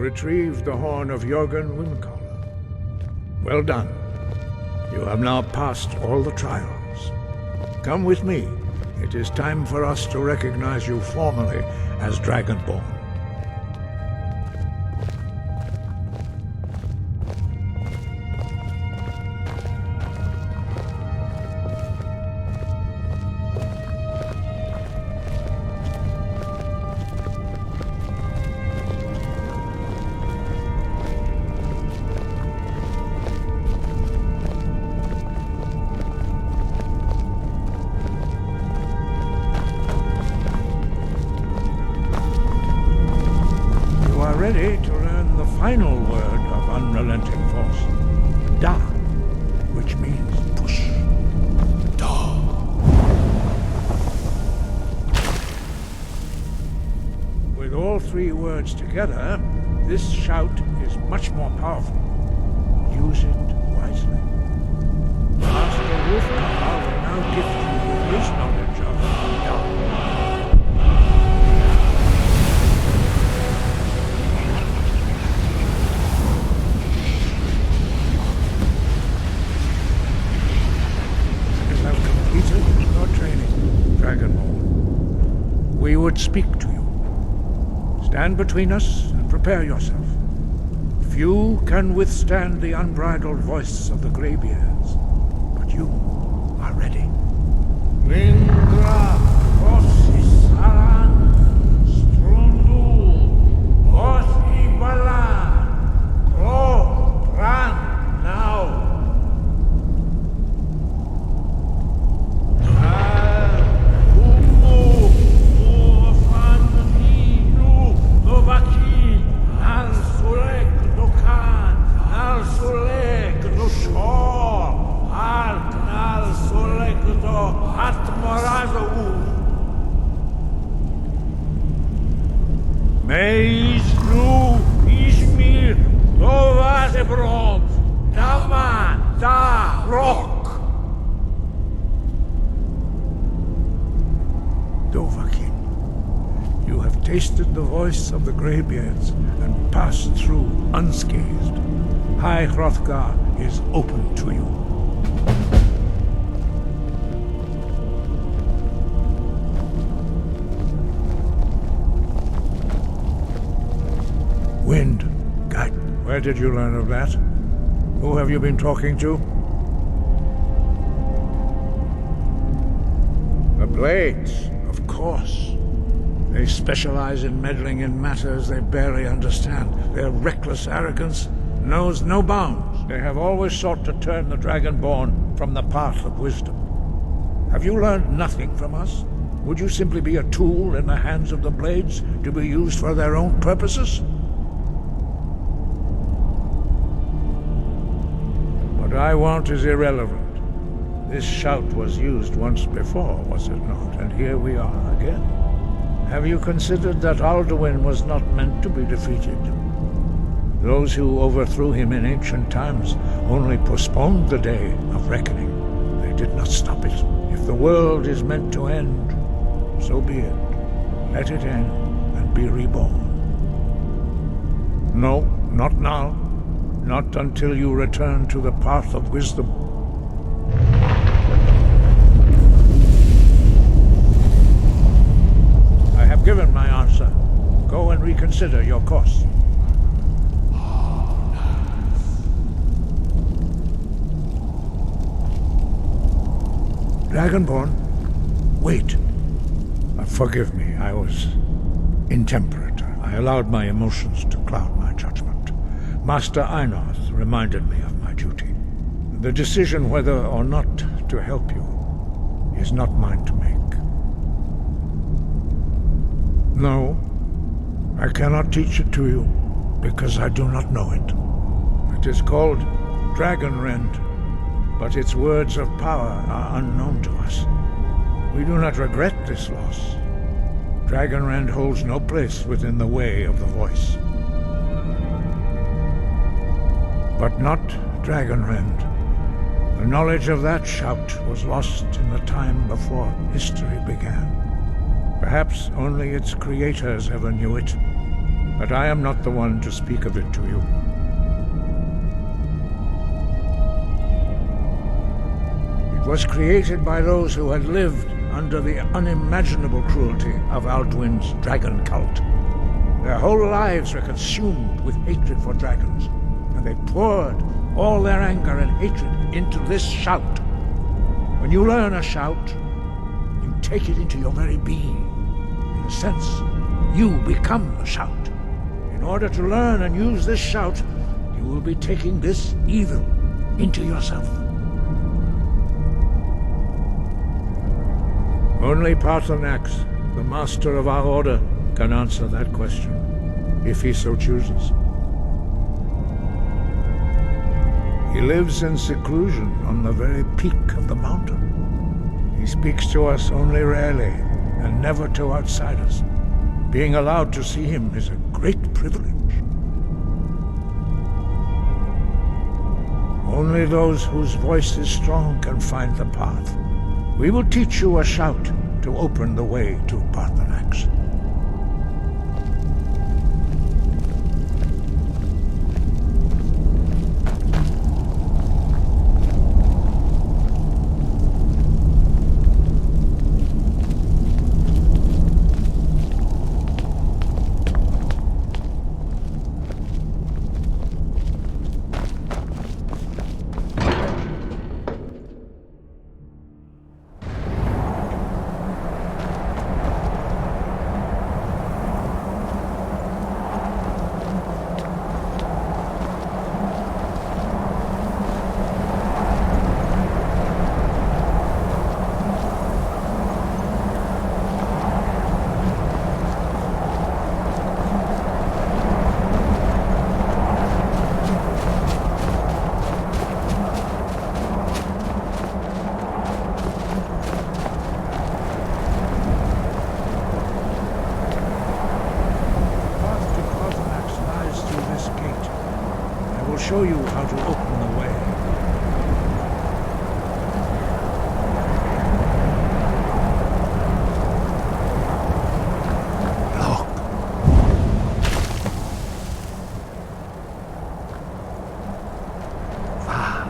retrieved the horn of Jörgen Windcaller. Well done. You have now passed all the trials. Come with me. It is time for us to recognize you formally as Dragonborn. Ready to learn the final word of unrelenting force. Da, which means push. Da. With all three words together, this shout is much more powerful. Use it wisely. Master Wolfgar will now gift you with his knowledge of Da. We would speak to you. Stand between us and prepare yourself. Few can withstand the unbridled voice of the greybeards, but you are ready. Lingra Ossisaran Strundu Ossibalan Pro Pran now. Meis nu ismir dovasebrom dama da rock. Dovahkiin, you have tasted the voice of the greybeards and passed through unscathed. High Hrothgar is open to you. Wind, guide. Where did you learn of that? Who have you been talking to? The Blades, of course. They specialize in meddling in matters they barely understand. Their reckless arrogance knows no bounds. They have always sought to turn the Dragonborn from the path of wisdom. Have you learned nothing from us? Would you simply be a tool in the hands of the Blades to be used for their own purposes? What I want is irrelevant. This shout was used once before, was it not? And here we are again. Have you considered that Alduin was not meant to be defeated? Those who overthrew him in ancient times only postponed the day of reckoning. They did not stop it. If the world is meant to end, so be it. Let it end and be reborn. No, not now. Not until you return to the path of wisdom. I have given my answer. Go and reconsider your course. Dragonborn, wait. Forgive me, I was intemperate. I allowed my emotions to cloud my judgment. Master Einarth reminded me of my duty. The decision whether or not to help you is not mine to make. No, I cannot teach it to you, because I do not know it. It is called Dragonrend, but its words of power are unknown to us. We do not regret this loss. Dragonrend holds no place within the way of the voice. But not Dragonrend. The knowledge of that shout was lost in the time before history began. Perhaps only its creators ever knew it. but I am not the one to speak of it to you. It was created by those who had lived under the unimaginable cruelty of Alduin's dragon cult. Their whole lives were consumed with hatred for dragons, and they poured all their anger and hatred into this shout. When you learn a shout, you take it into your very being. In a sense, you become the shout. In order to learn and use this shout, you will be taking this evil into yourself. Only Paarthurnax, the master of our order, can answer that question, if he so chooses. He lives in seclusion on the very peak of the mountain. He speaks to us only rarely, and never to outsiders. Being allowed to see him is a great privilege. Only those whose voice is strong can find the path. We will teach you a shout to open the way to Paarthurnax. Show you how to open the way. Look. Va.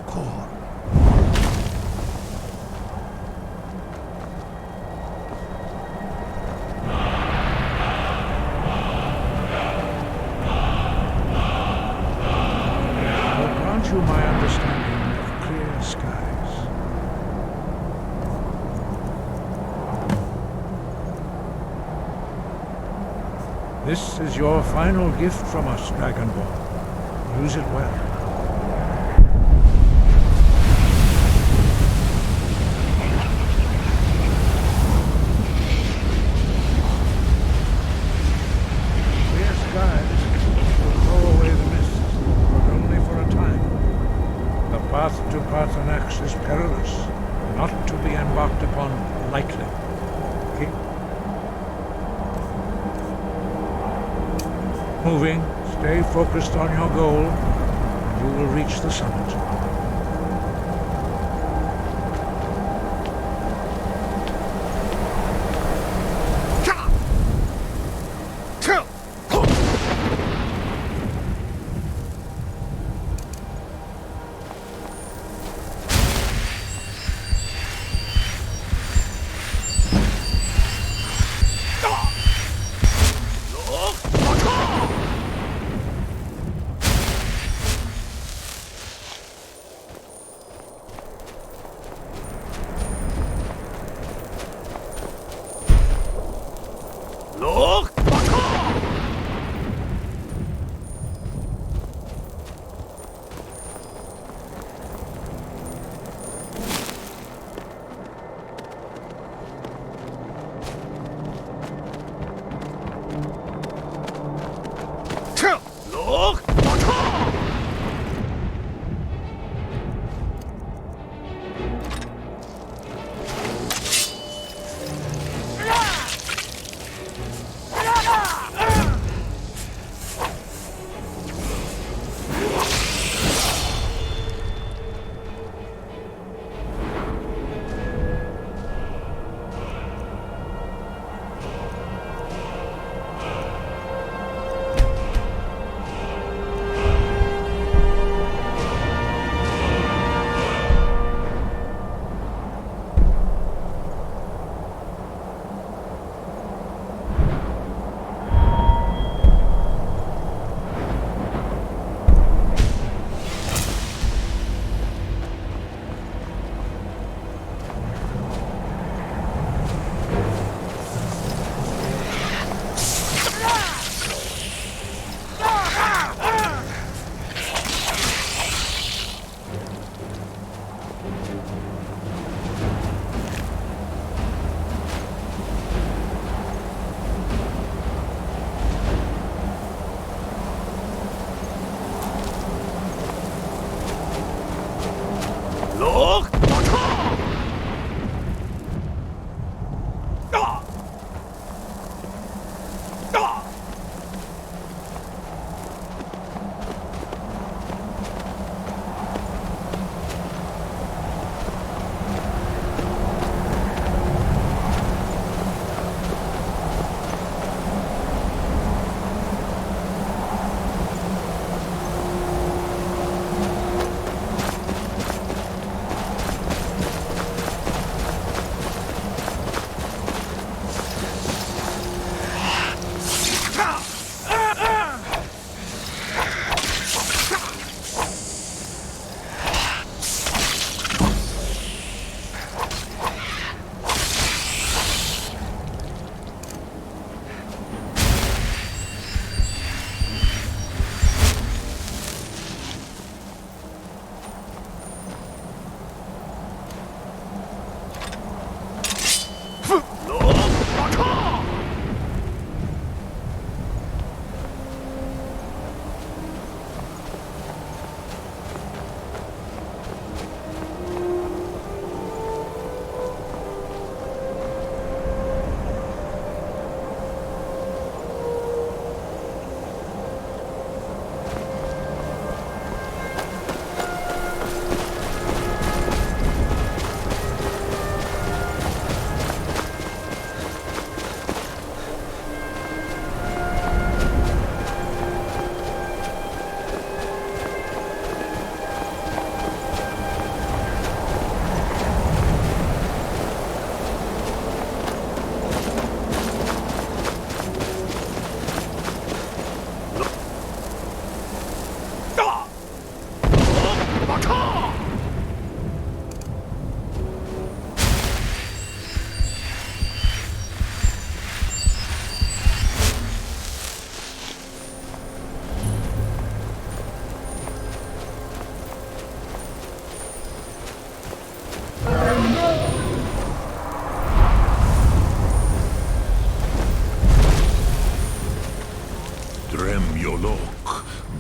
Cor. To my understanding of clear skies. This is your final gift from us, Dragonborn. Use it well. Clear skies will throw away the mist, but only for a time. The path to Paarthurnax is perilous, not to be embarked upon lightly. Keep moving, stay focused on your goal, and you will reach the summit.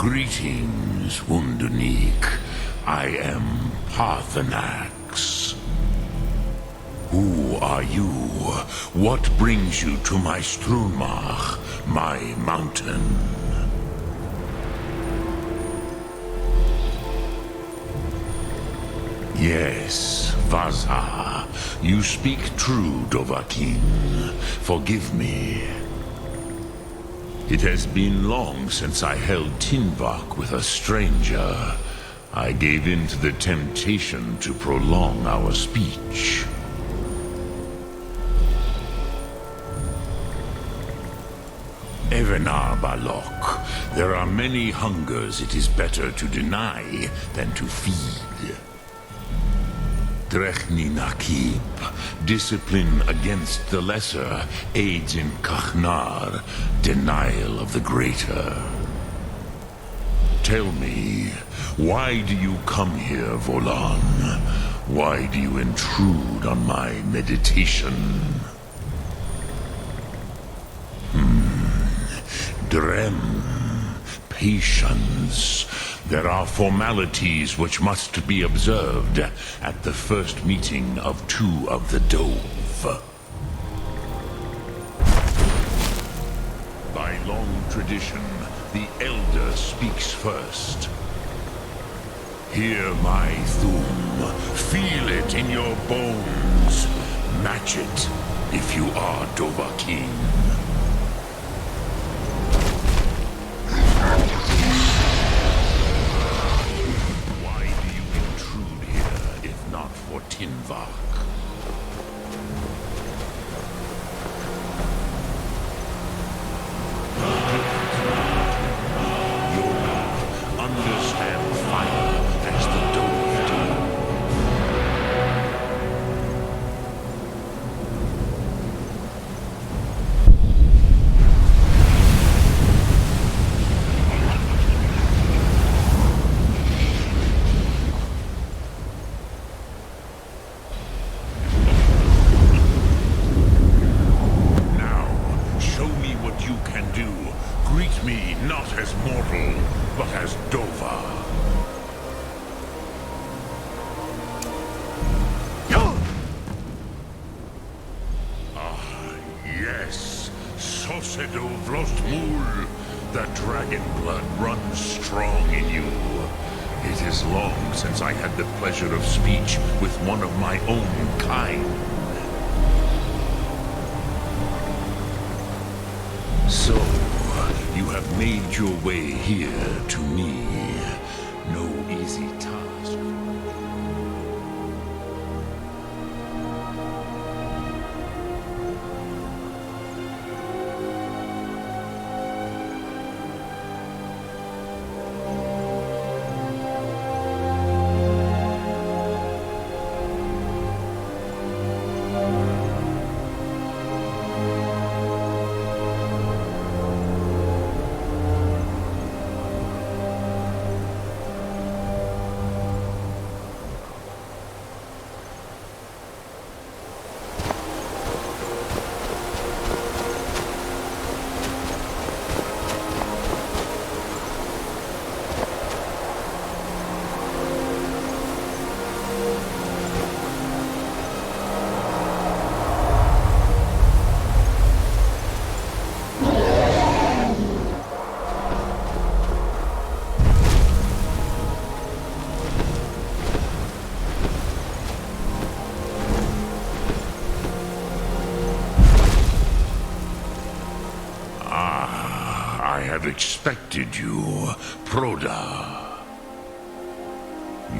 Greetings, Wunderneek. I am Parthenax. Who are you? What brings you to my Strunmach, my mountain? Yes, Vaza. You speak true, Dovahkiin. Forgive me. It has been long since I held Tinvak with a stranger. I gave in to the temptation to prolong our speech. Evenar Balok, there are many hungers it is better to deny than to feed. Drechni Nakib, discipline against the lesser aids in Kachnar, denial of the greater. Tell me, why do you come here, Volan? Why do you intrude on my meditation? Drem, patience. There are formalities which must be observed at the first meeting of two of the Dove. By long tradition, the Elder speaks first. Hear my Thum. Feel it in your bones. Match it if you are Dovahkiin. For Tinvak. You understand fire as the Dove do. The dragon blood runs strong in you. It is long since I had the pleasure of speech with one of my own kind. So, you have made your way here to me. No easy task. Expected you, Proda.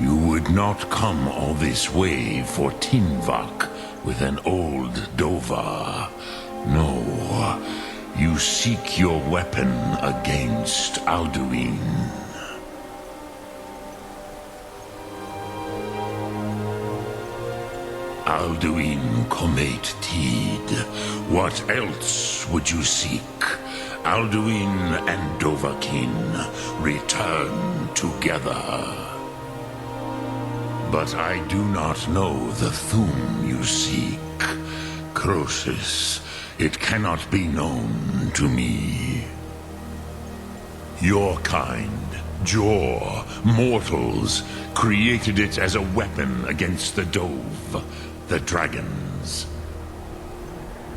You would not come all this way for Tinvak with an old Dova. No, you seek your weapon against Alduin. Alduin Comet Tid. What else would you seek? Alduin and Dovahkiin return together. But I do not know the Thum you seek. Croesus, it cannot be known to me. Your kind, Jor, mortals, created it as a weapon against the Dove, the dragons.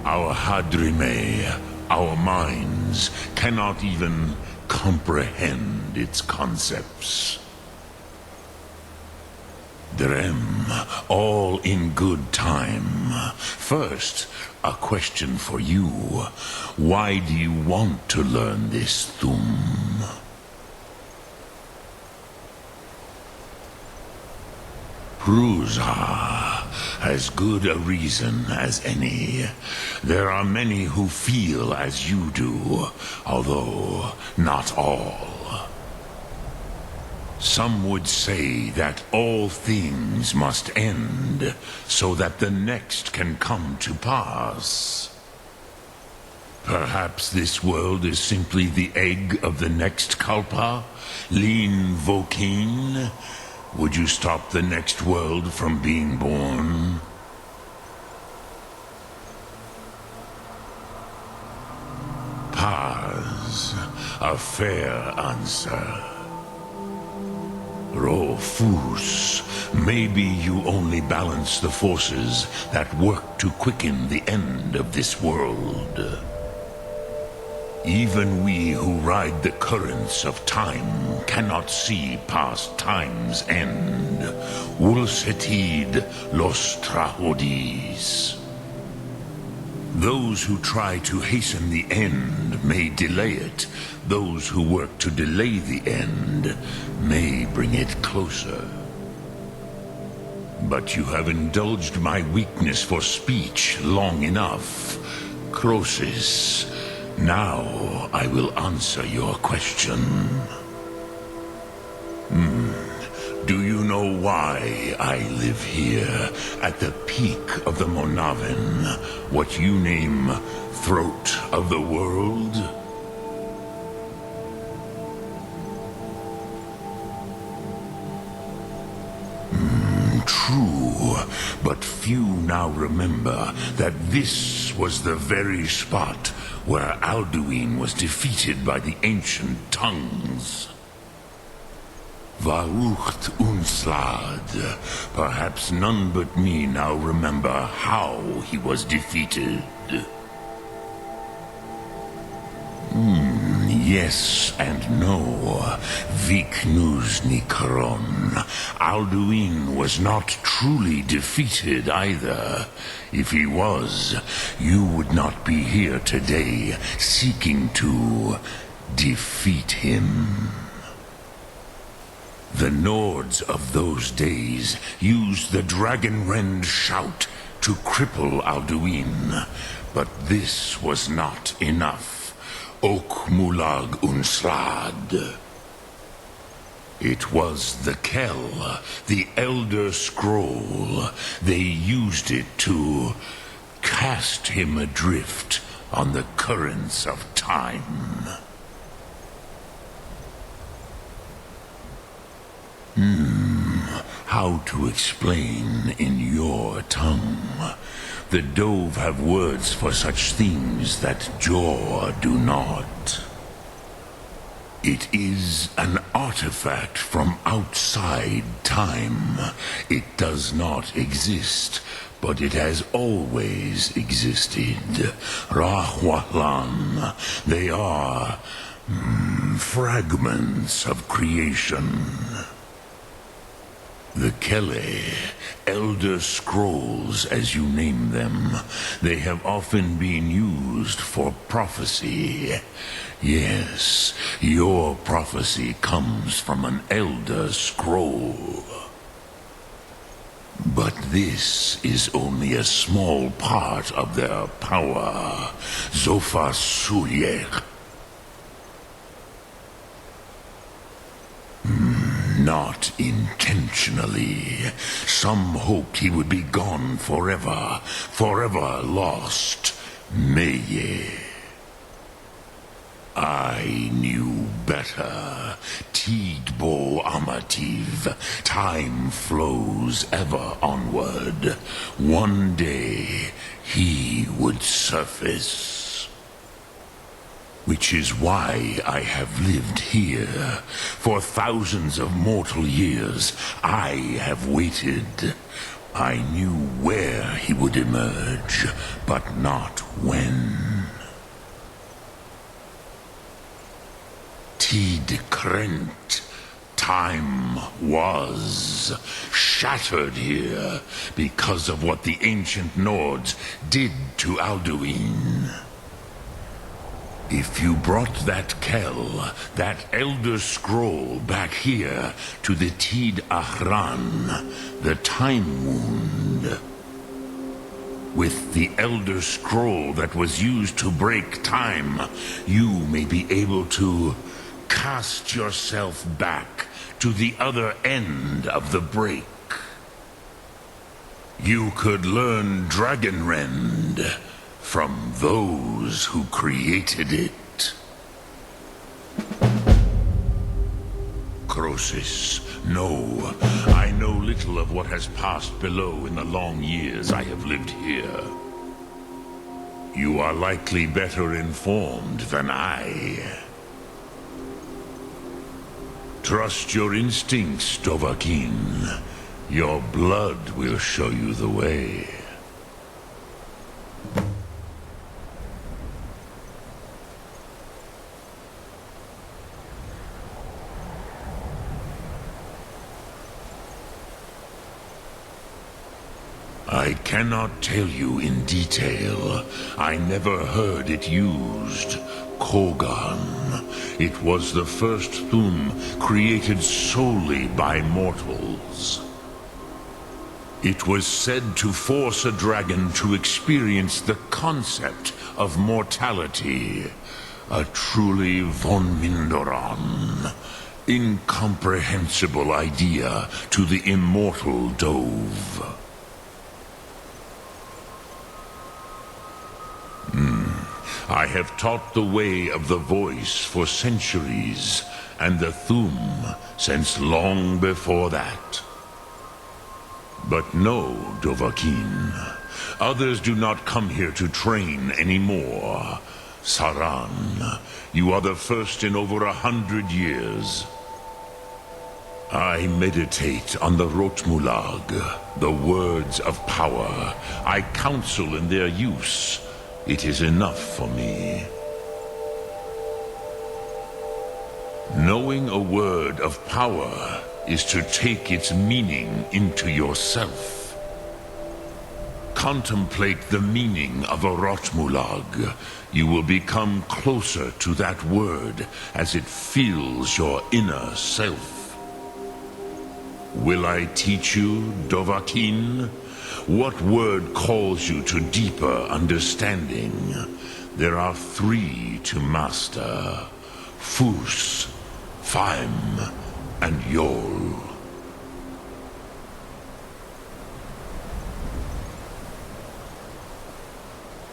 Our Hadrime, our minds, cannot even comprehend its concepts. Drem, all in good time. First, a question for you. Why do you want to learn this Thum? Prusa, as good a reason as any. There are many who feel as you do, although not all. Some would say that all things must end, so that the next can come to pass. Perhaps this world is simply the egg of the next Kalpa, Lin Vokin. Would you stop the next world from being born? Paz, a fair answer. Rofus, maybe you only balance the forces that work to quicken the end of this world. Even we who ride the currents of time cannot see past time's end. Ulsetid los trahodis. Those who try to hasten the end may delay it. Those who work to delay the end may bring it closer. But you have indulged my weakness for speech long enough. Croesus, now I will answer your question. Do you know why I live here, at the peak of the Monavin, what you name throat of the world? True, but few now remember that this was the very spot where Alduin was defeated by the ancient tongues. Varucht Unslad. Perhaps none but me now remember how he was defeated. Yes and no. Viknus Nikaron. Alduin was not truly defeated either. If he was, you would not be here today seeking to defeat him. The Nords of those days used the Dragon-Rend shout to cripple Alduin, but this was not enough. Ok Mulag Unslad. It was the Kell, the Elder Scroll. They used it to cast him adrift on the currents of time. How to explain in your tongue? The Dove have words for such things that Jor do not. It is an artifact from outside time. It does not exist, but it has always existed. Rahwalan. They are fragments of creation. The Kele, Elder Scrolls as you name them, they have often been used for prophecy. Yes, your prophecy comes from an Elder Scroll. But this is only a small part of their power. Zofa Suyek. Not intentionally. Some hoped he would be gone forever, forever lost. Meye. I knew better. Tidbo Amativ. Time flows ever onward. One day he would surface. Which is why I have lived here. For thousands of mortal years, I have waited. I knew where he would emerge, but not when. Tid Krent. Time was shattered here because of what the ancient Nords did to Alduin. If you brought that Kell, that Elder Scroll back here to the Tid Ahran, the Time Wound, with the Elder Scroll that was used to break time, you may be able to cast yourself back to the other end of the break. You could learn Dragonrend from those who created it. Croesus, no, I know little of what has passed below in the long years I have lived here. You are likely better informed than I. Trust your instincts, Dovahkiin. Your blood will show you the way. I cannot tell you in detail. I never heard it used. Kogan. It was the first Thum created solely by mortals. It was said to force a dragon to experience the concept of mortality. A truly von Mindoran. Incomprehensible idea to the immortal Dove. I have taught the way of the voice for centuries, and the Thum since long before that. But no, Dovahkiin. Others do not come here to train anymore. Saran, you are the first in over 100 years. I meditate on the Rotmulag, the words of power. I counsel in their use. It is enough for me. Knowing a word of power is to take its meaning into yourself. Contemplate the meaning of a Rotmulag. You will become closer to that word as it fills your inner self. Will I teach you, Dovahkiin? What word calls you to deeper understanding? There are 3 to master. Fus, Faim, and Yol.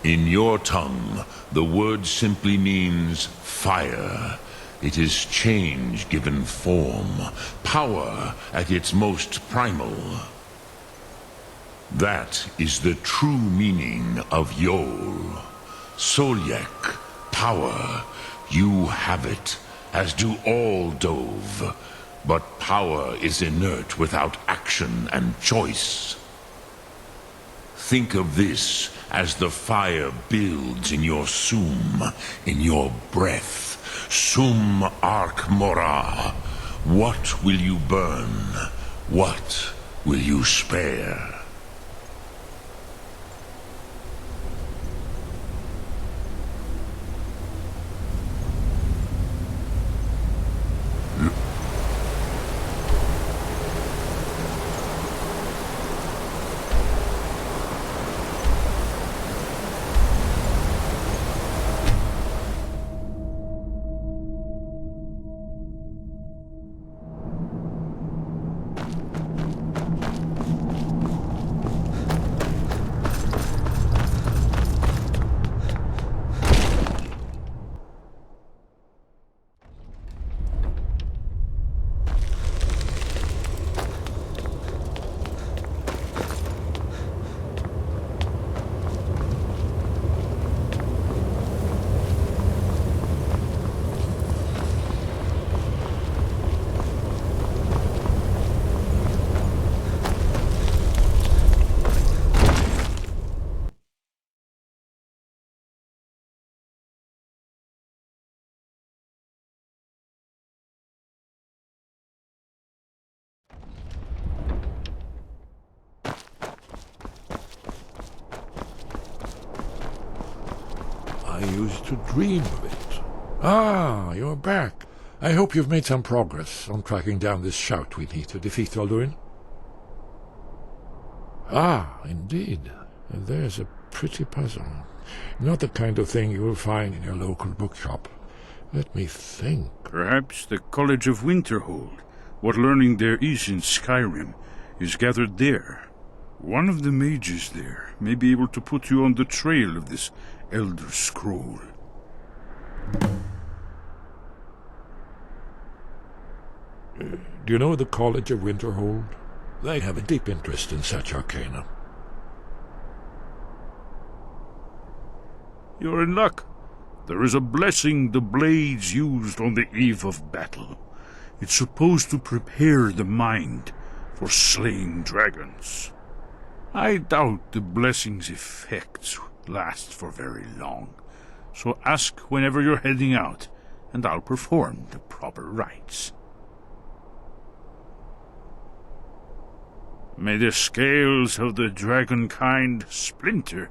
In your tongue, the word simply means fire. It is change given form, power at its most primal. That is the true meaning of Yol. Solyek, power. You have it, as do all Dove. But power is inert without action and choice. Think of this as the fire builds in your Sum, in your breath. Sum Ark Mora. What will you burn? What will you spare? I used to dream of it. Ah, you're back. I hope you've made some progress on tracking down this shout we need to defeat Alduin. Ah, indeed. There's a pretty puzzle. Not the kind of thing you will find in your local bookshop. Let me think. Perhaps the College of Winterhold, what learning there is in Skyrim, is gathered there. One of the mages there may be able to put you on the trail of this Elder Scroll. Do you know the College of Winterhold? They have a deep interest in such arcana. You're in luck. There is a blessing the blades used on the eve of battle. It's supposed to prepare the mind for slaying dragons. I doubt the blessing's effects last for very long, so ask whenever you're heading out, and I'll perform the proper rites. May the scales of the dragon kind splinter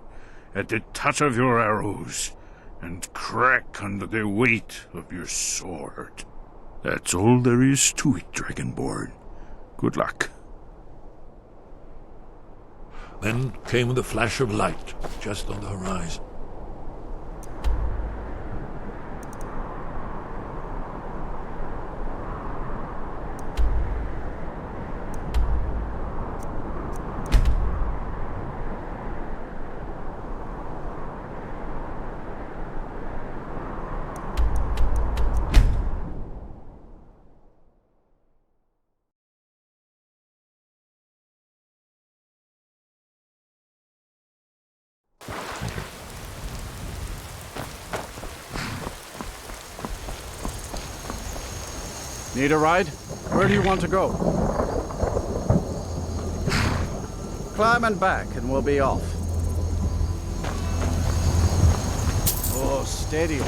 at the touch of your arrows, and crack under the weight of your sword. That's all there is to it, Dragonborn. Good luck. Then came the flash of light, just on the horizon. Need a ride? Where do you want to go? Climb and back and we'll be off. Oh, steady.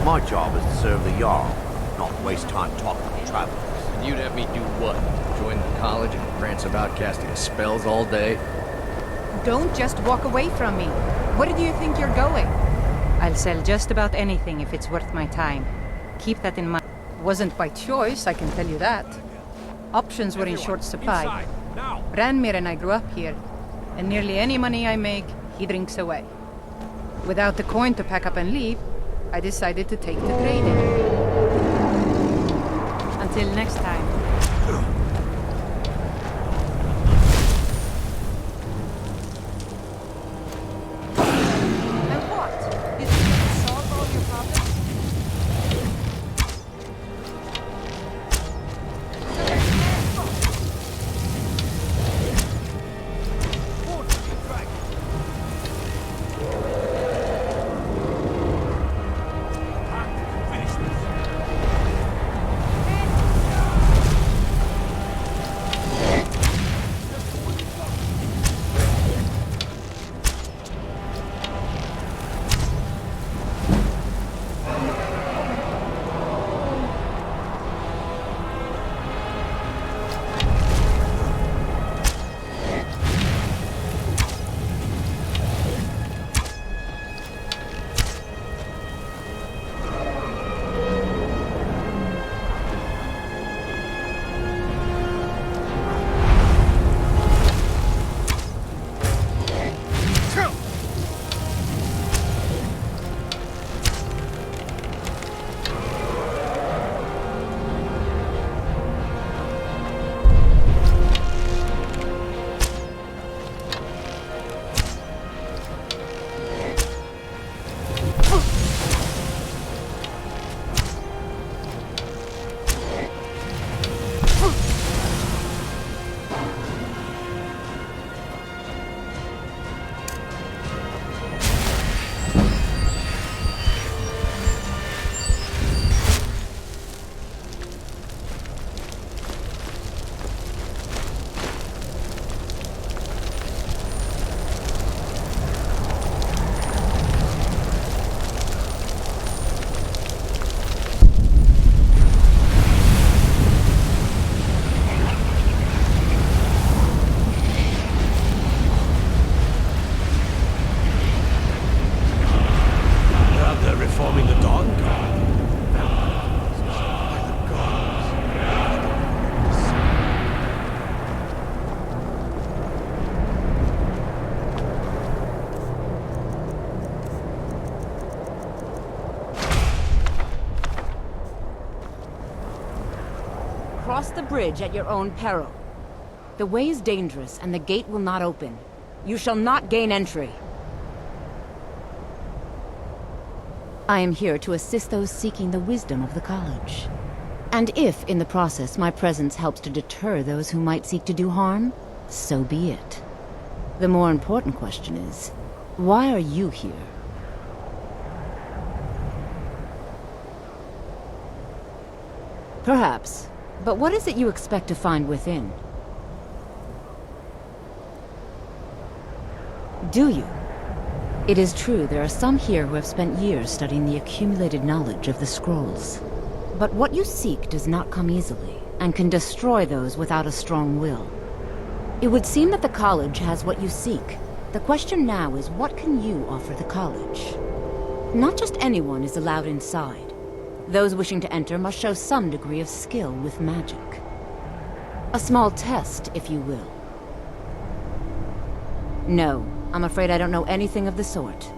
My job is to serve the Jarl, not waste time talking to travelers. And you'd have me do what? Join the college and prance about casting spells all day? Don't just walk away from me. Where do you think you're going? I'll sell just about anything if it's worth my time. Keep that in mind. Wasn't by choice, I can tell you that. Options were in short supply. Ranmir and I grew up here, and nearly any money I make, he drinks away. Without the coin to pack up and leave, I decided to take to trading. Until next time. And what? You think you can solve all your problems? cross the bridge at your own peril. The way is dangerous, and the gate will not open. You shall not gain entry. I am here to assist those seeking the wisdom of the college. And if, in the process, my presence helps to deter those who might seek to do harm, so be it. The more important question is, why are you here? Perhaps. But what is it you expect to find within? Do you? It is true there are some here who have spent years studying the accumulated knowledge of the scrolls. But what you seek does not come easily, and can destroy those without a strong will. It would seem that the college has what you seek. The question now is, what can you offer the college? Not just anyone is allowed inside. Those wishing to enter must show some degree of skill with magic. A small test, if you will. No, I'm afraid I don't know anything of the sort.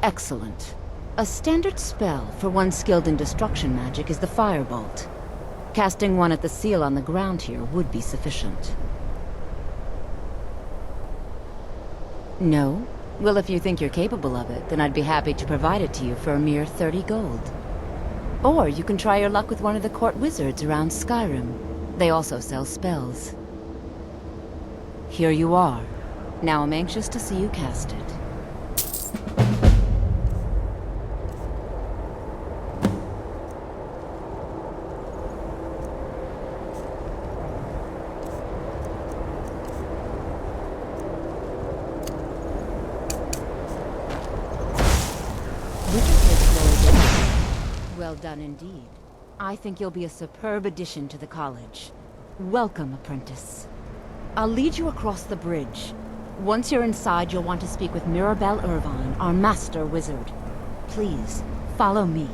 Excellent. A standard spell for one skilled in destruction magic is the Firebolt. Casting one at the seal on the ground here would be sufficient. No? Well, if you think you're capable of it, then I'd be happy to provide it to you for a mere 30 gold. Or you can try your luck with one of the court wizards around Skyrim. They also sell spells. Here you are. Now I'm anxious to see you cast it. Well done indeed. I think you'll be a superb addition to the college. Welcome, apprentice. I'll lead you across the bridge. Once you're inside, you'll want to speak with Mirabelle Irvine, our master wizard. Please, follow me.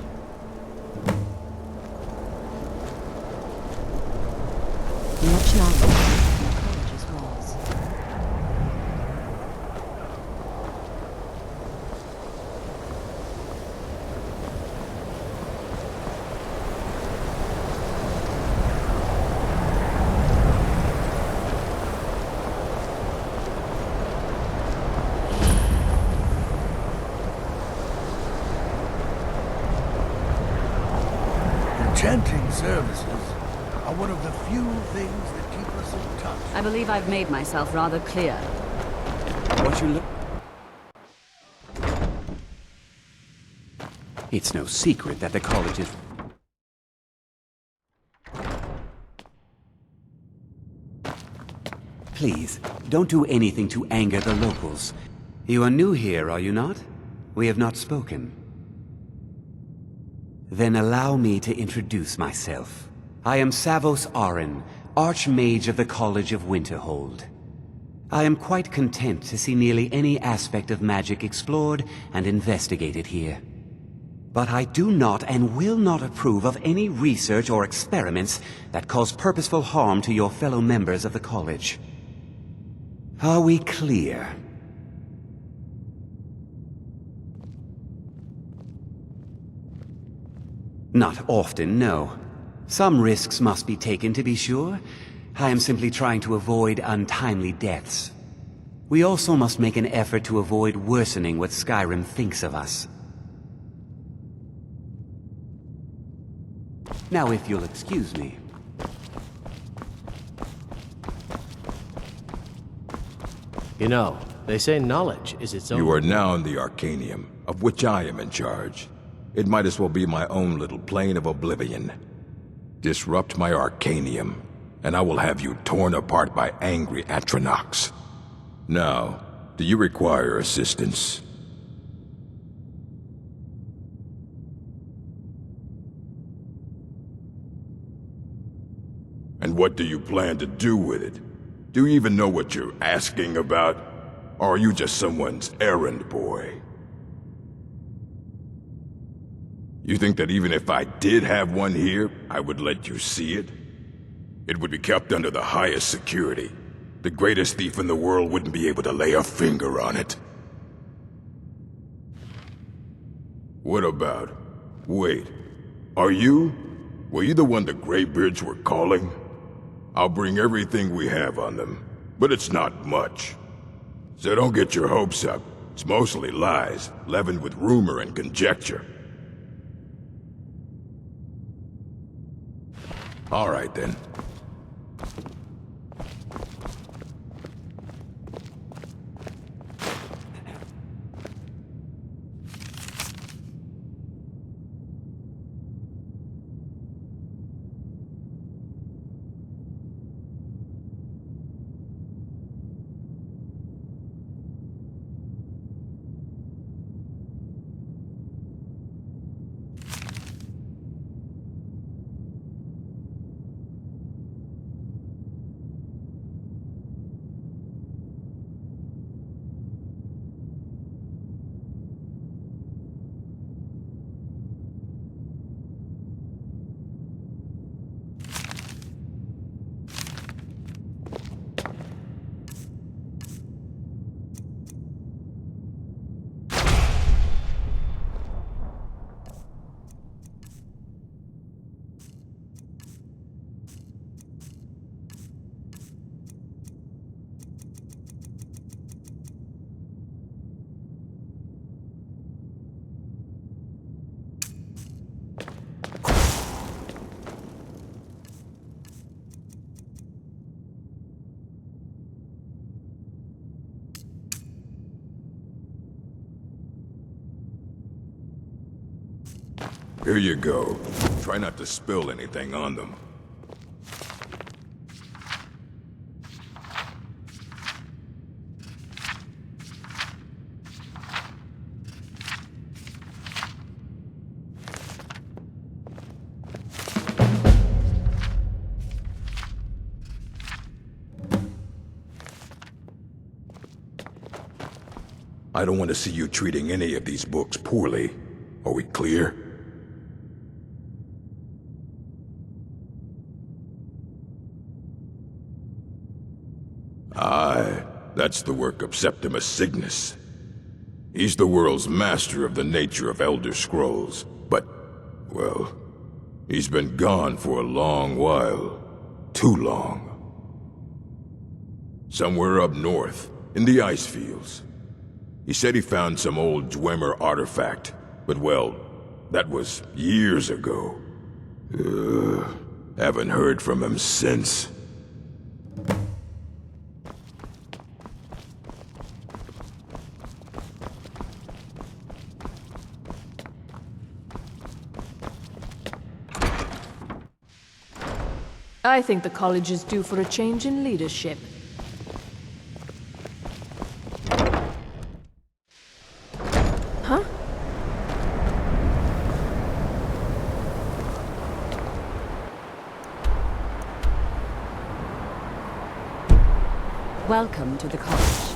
Much knowledge from the college's walls. Enchanting services are one of the few things that keep us in touch. I believe I've made myself rather clear. What you look... It's no secret that the college is... Please, don't do anything to anger the locals. You are new here, are you not? We have not spoken. Then allow me to introduce myself. I am Savos Arin, Archmage of the College of Winterhold. I am quite content to see nearly any aspect of magic explored and investigated here. But I do not and will not approve of any research or experiments that cause purposeful harm to your fellow members of the college. Are we clear? Not often, no. Some risks must be taken to be sure. I am simply trying to avoid untimely deaths. We also must make an effort to avoid worsening what Skyrim thinks of us. Now, if you'll excuse me. You know, they say knowledge is its own... You are now in the Arcanium, of which I am in charge. It might as well be my own little plane of oblivion. Disrupt my Arcanium, and I will have you torn apart by angry Atronachs. Now, do you require assistance? And what do you plan to do with it? Do you even know what you're asking about? Or are you just someone's errand boy? You think that even if I did have one here, I would let you see it? It would be kept under the highest security. The greatest thief in the world wouldn't be able to lay a finger on it. What about... Wait, are you? Were you the one the Greybeards were calling? I'll bring everything we have on them, but it's not much. So don't get your hopes up. It's mostly lies, leavened with rumor and conjecture. All right, then. Here you go. Try not to spill anything on them. I don't want to see you treating any of these books poorly. Are we clear? Aye, that's the work of Septimus Cygnus. He's the world's master of the nature of Elder Scrolls, but, well, he's been gone for a long while. Too long. Somewhere up north, in the ice fields. He said he found some old Dwemer artifact, but well, that was years ago. Haven't heard from him since. I think the college is due for a change in leadership. Huh? Welcome to the college.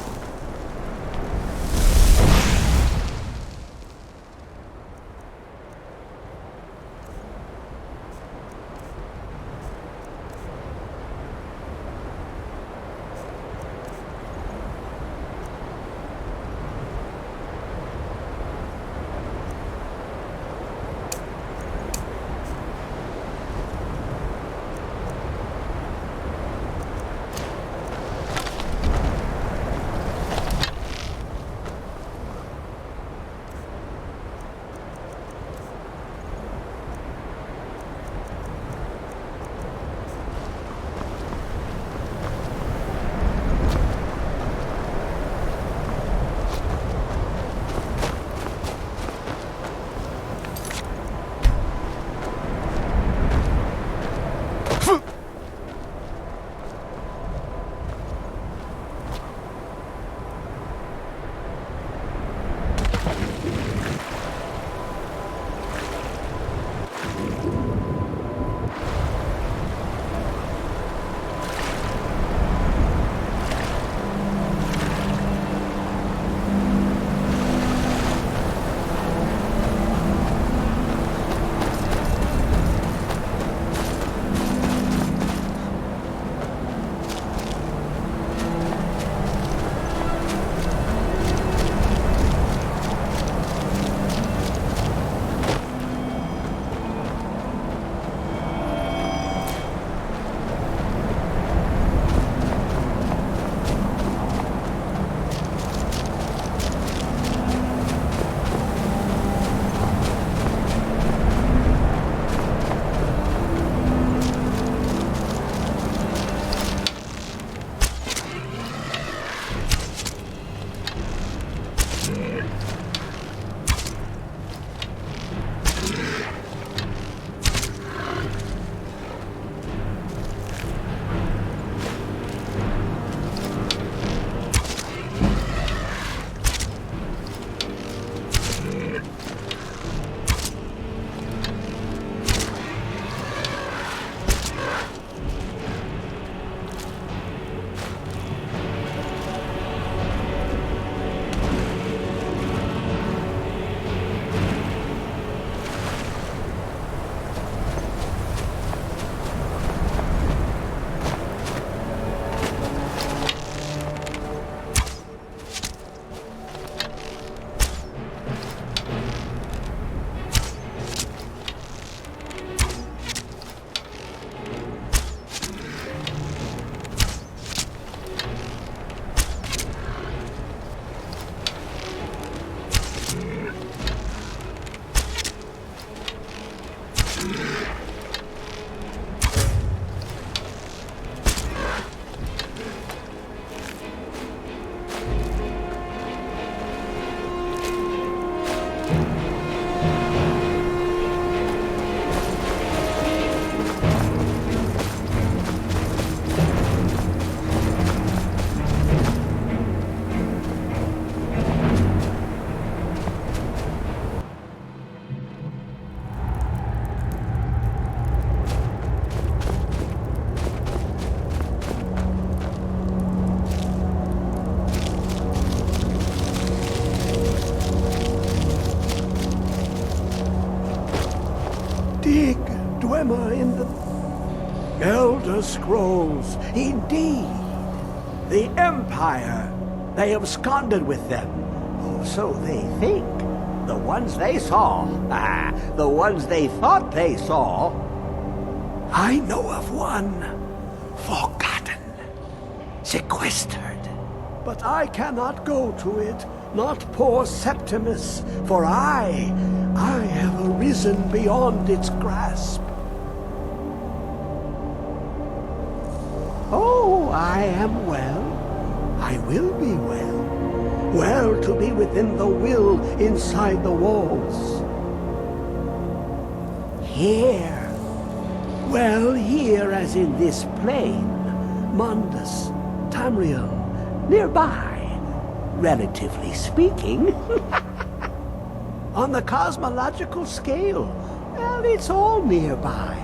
Elder Scrolls, indeed. The Empire. They absconded with them. Or so they think. The ones they saw. The ones they thought they saw. I know of one. Forgotten. Sequestered. But I cannot go to it. Not poor Septimus. For I have arisen beyond its grasp. Oh, I am well. I will be well. Well to be within the will inside the walls. Here. Well, here as in this plain. Mundus, Tamriel, nearby. Relatively speaking. On the cosmological scale, well, it's all nearby.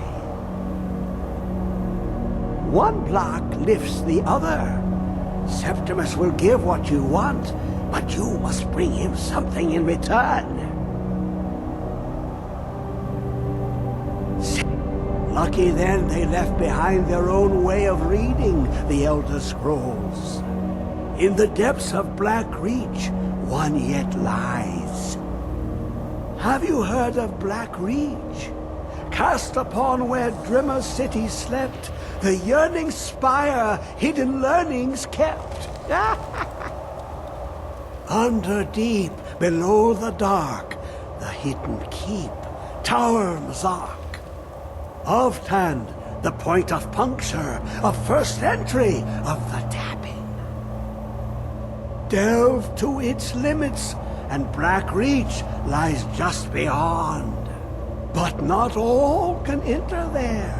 One block lifts the other. Septimus will give what you want, but you must bring him something in return. Lucky then they left behind their own way of reading the Elder Scrolls. In the depths of Black Reach, one yet lies. Have you heard of Black Reach? Cast upon where Drimmer's city slept, the yearning spire hidden learnings kept. Under deep, below the dark, the hidden keep, Tower Mazark. Of Tand, the point of puncture, of first entry of the tapping. Delve to its limits, and Black Reach lies just beyond. But not all can enter there.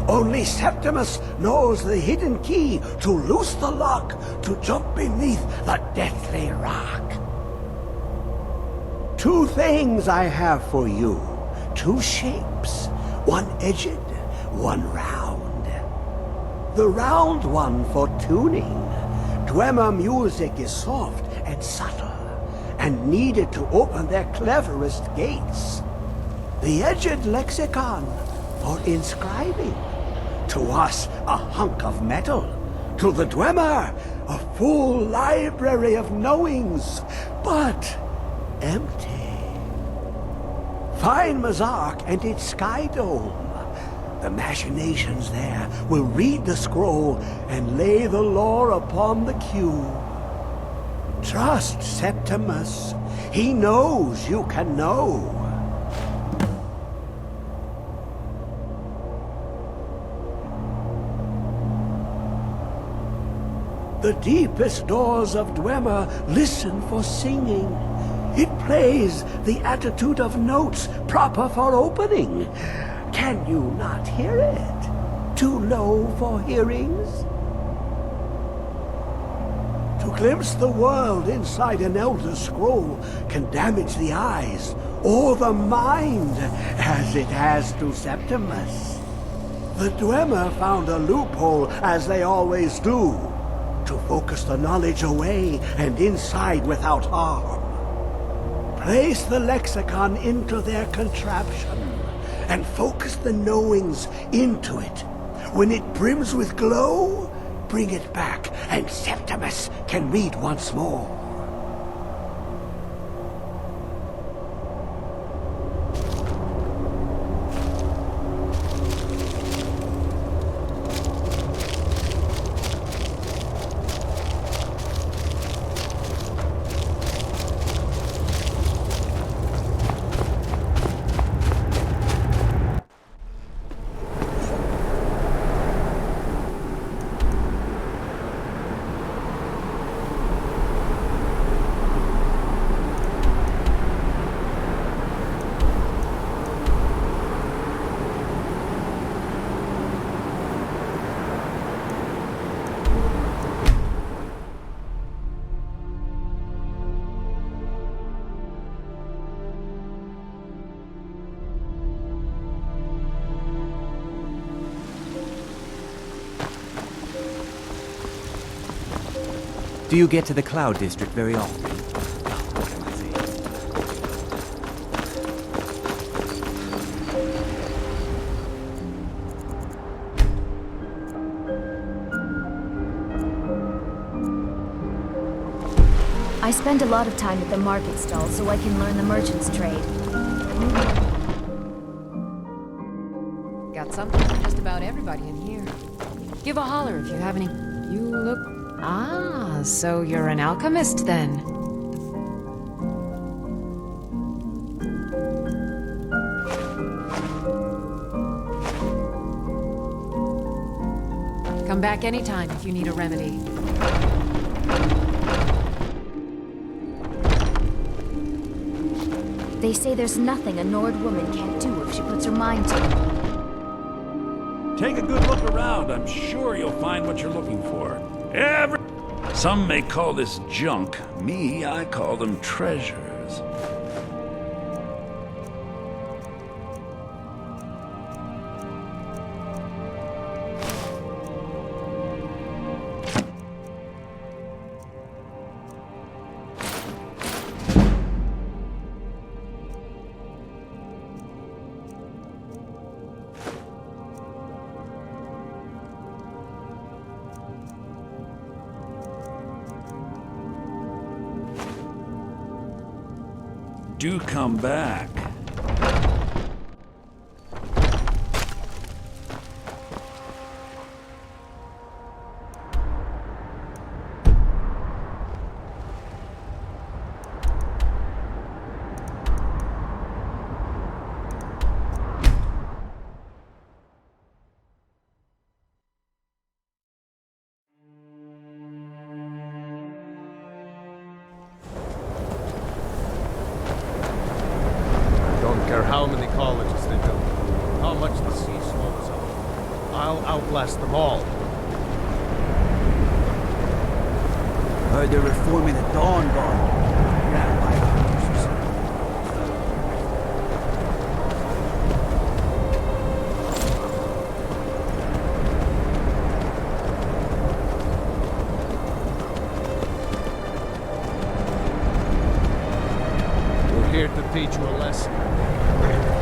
Only Septimus knows the hidden key to loose the lock, to jump beneath the deathly rock. Two things I have for you. Two shapes. One edged, one round. The round one for tuning. Dwemer music is soft and subtle, and needed to open their cleverest gates. The edged lexicon for inscribing. To us, a hunk of metal. To the Dwemer, a full library of knowings, but empty. Find Mazark and its sky dome. The machinations there will read the scroll and lay the lore upon the cube. Trust Septimus. He knows you can know. The deepest doors of Dwemer listen for singing. It plays the attitude of notes proper for opening. Can you not hear it? Too low for hearings? To glimpse the world inside an Elder Scroll can damage the eyes or the mind, as it has to Septimus. The Dwemer found a loophole, as they always do, to focus the knowledge away and inside without harm. Place the lexicon into their contraption, and focus the knowings into it. When it brims with glow, bring it back, and Septimus can read once more. Do you get to the Cloud District very often? I spend a lot of time at the market stall so I can learn the merchant's trade. Got something for just about everybody in here. Give a holler if you have any. You look... Ah, so you're an alchemist then. Come back anytime if you need a remedy. They say there's nothing a Nord woman can't do if she puts her mind to it. Take a good look around. I'm sure you'll find what you're looking for. Some may call this junk. Me, I call them treasures. Do come back. How many colleges they build, how much the sea swallows up. I'll outlast them all. Heard they're reforming the Dawn Guard. We're here to teach you a lesson.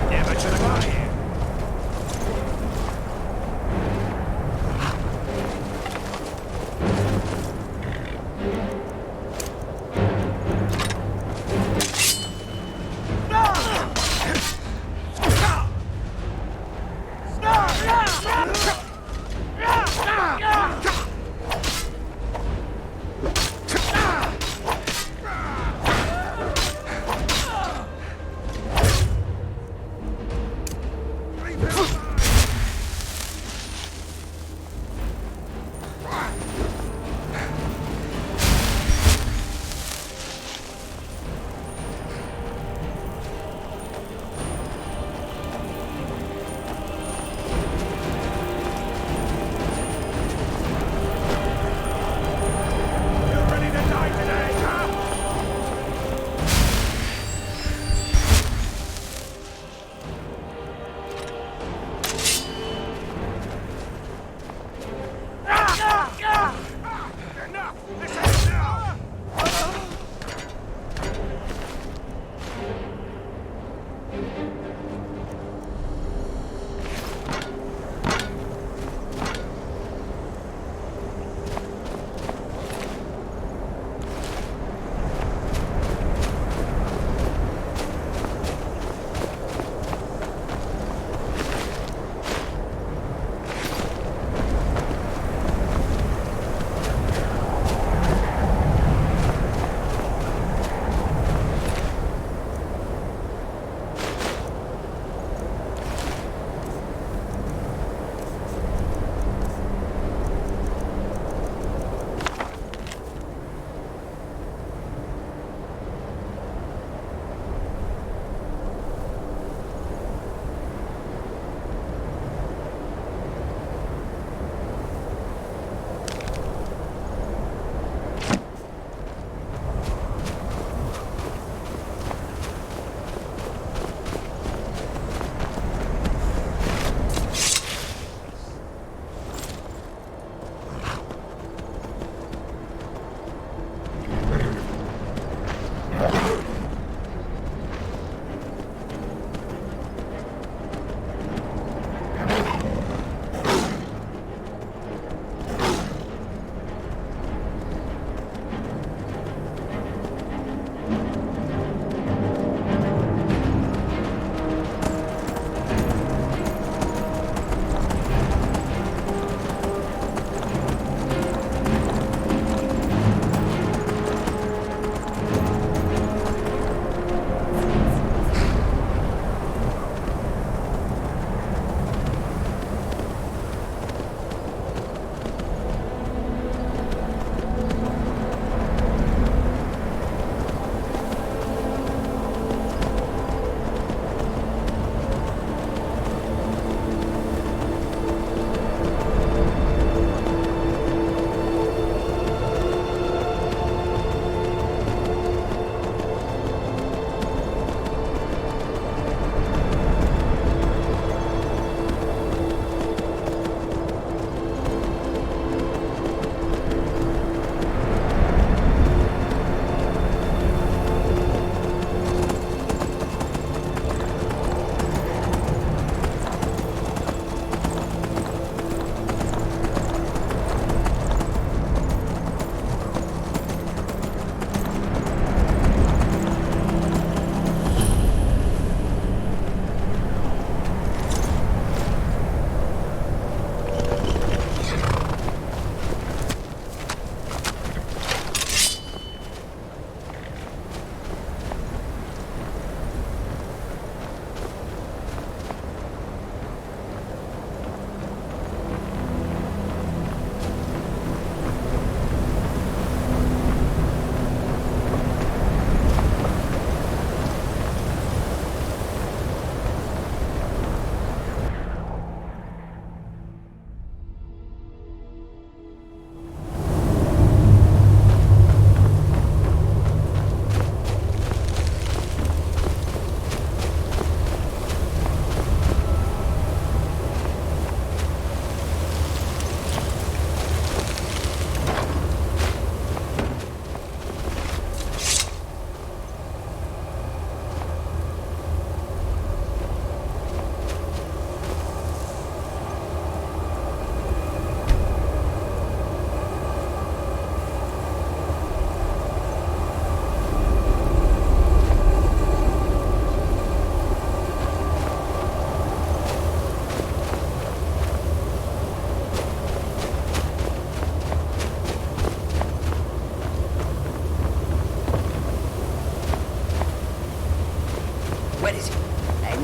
Never should have got here.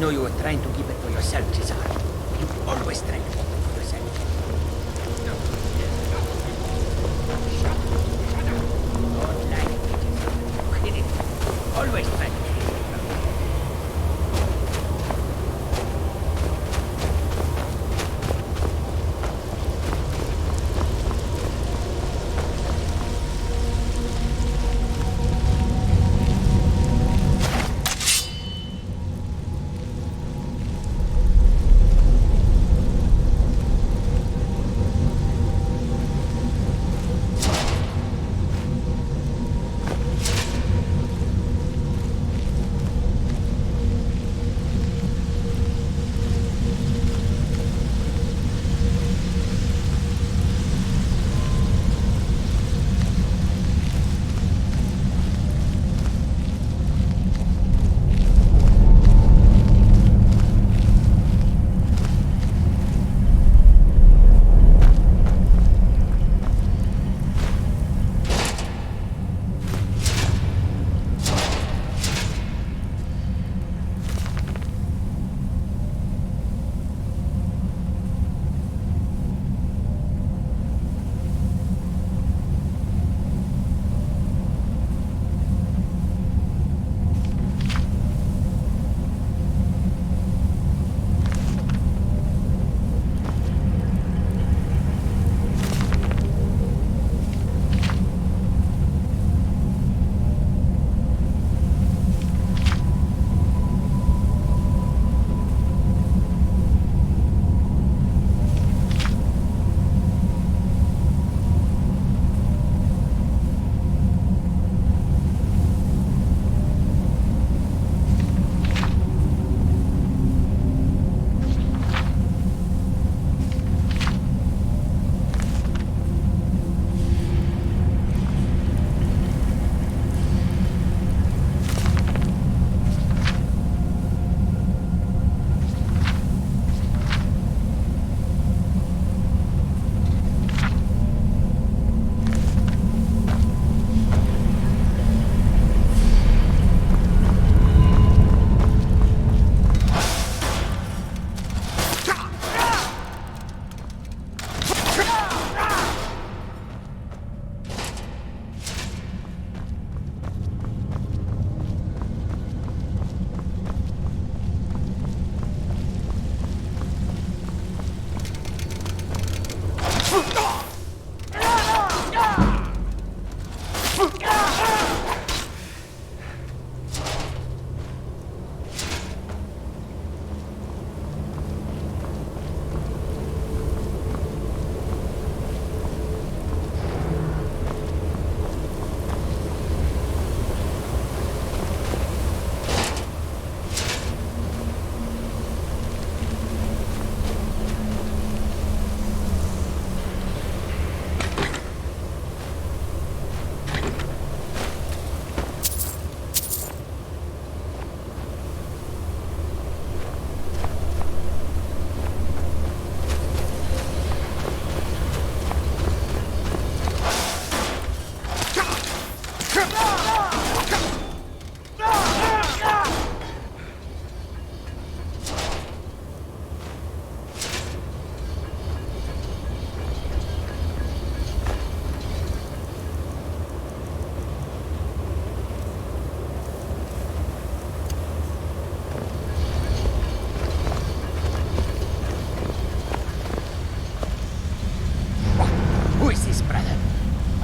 know you were trying to keep it for yourself, Cesar. You always try to keep it for yourself. Don't lie to me, Cesar. You hid it. Always try to keep it.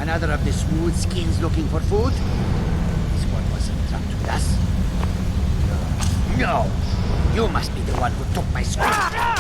Another of the smooth skins looking for food? This one wasn't trapped with us. No, you must be the one who took my scroll.